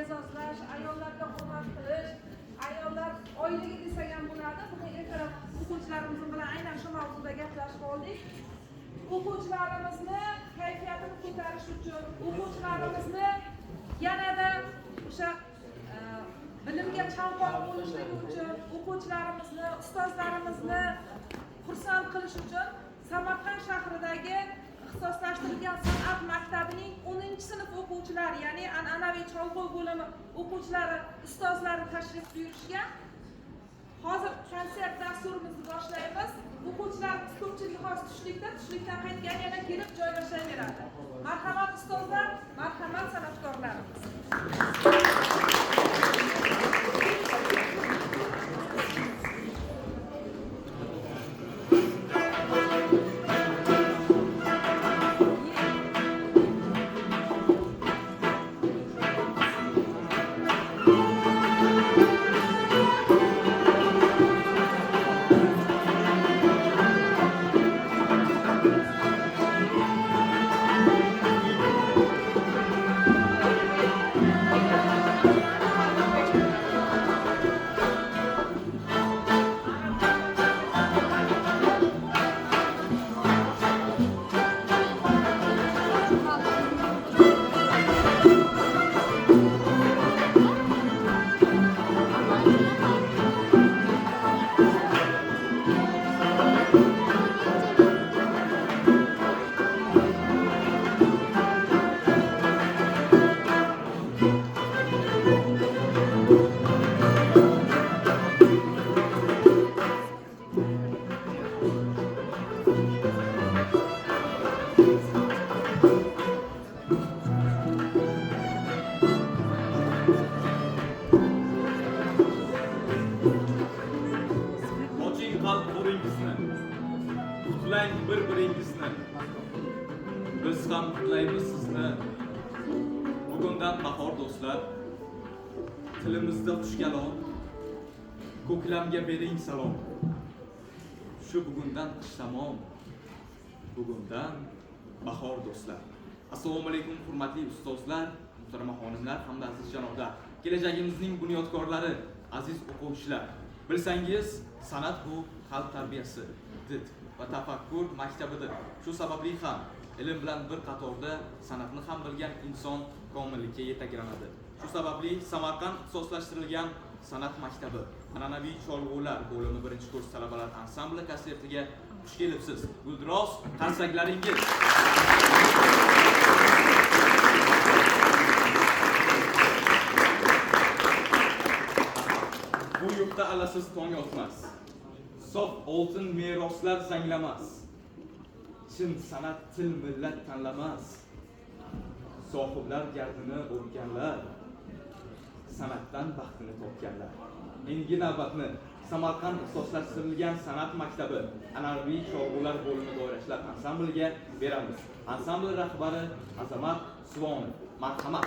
e'zozlash, ayollarga hurmat qilish, ayollar oyligi desak ham bo'ladi. Bugun ertalab o'quvchilarimiz bilan aynan shu mavzuda gaplashib oldik. O'quvchilarimizni kayfiyatini ko'tarish uchun, o'quvchilarimizni yanada o'sha bilimga chanqoq bo'lishligi uchun, o'quvchilarimizni, ustozlarimizni xursand qilish uchun Samarqand shahridagi ixtisoslashtirilgan san'at maktabining 10-sinf o'quvchilari, ya'ni an'anaviy cholg'u bo'limi o'quvchilari, ustozlari tashrif buyurishgan. Hozir konsert dasturimizni boshlaymiz. O'quvchilarimiz ko'pchiligi hozir tushlikdan qaytgan yana kelib joylashaveradi. Marhamat ustozlar, marhamat san'atkorlarimiz. bir-biringizni. Biz ham qutlaymiz sizni. Bugundan bahor do'stlar. Tilimizda xush kalom. Ko'klamga bering salom. Shu bugundan qish tamom. Bugundan bahor do'stlar. Assalomu alaykum hurmatli ustozlar, muhtarama xonimlar hamda aziz janoblar. Kelajagimizning bunyodkorlari, aziz o'quvchilar. Bilsangiz, san'at bu xalq tarbiyasi, did va tafakkur maktabidir. Shu sababli ham ilm bilan bir qatorda san'atni ham bilgan inson komillikka yetaklanadi. Shu sababli Samarqand ixtisoslashtirilgan san'at maktabi an'anaviy cholg'ular bo'limi 1-kurs talabalar ansambli konsertiga xush kelibsiz. Guldiroz qarsaklaringiz. Bu yurtda alasiz tong otmas. Sof oltin meroslar zanglamas. Chin san'at til millat tanlamas. Sohiblar gardini o'rganlar. San'atdan baxtini topganlar. Menga navbatni Samarqand ixtisoslashtirilgan san'at maktabi an'anaviy cholg'ular bo'limi doirashilar ansambliga beramiz. Ansambl rahbari Azamat Suvonov. Marhamat.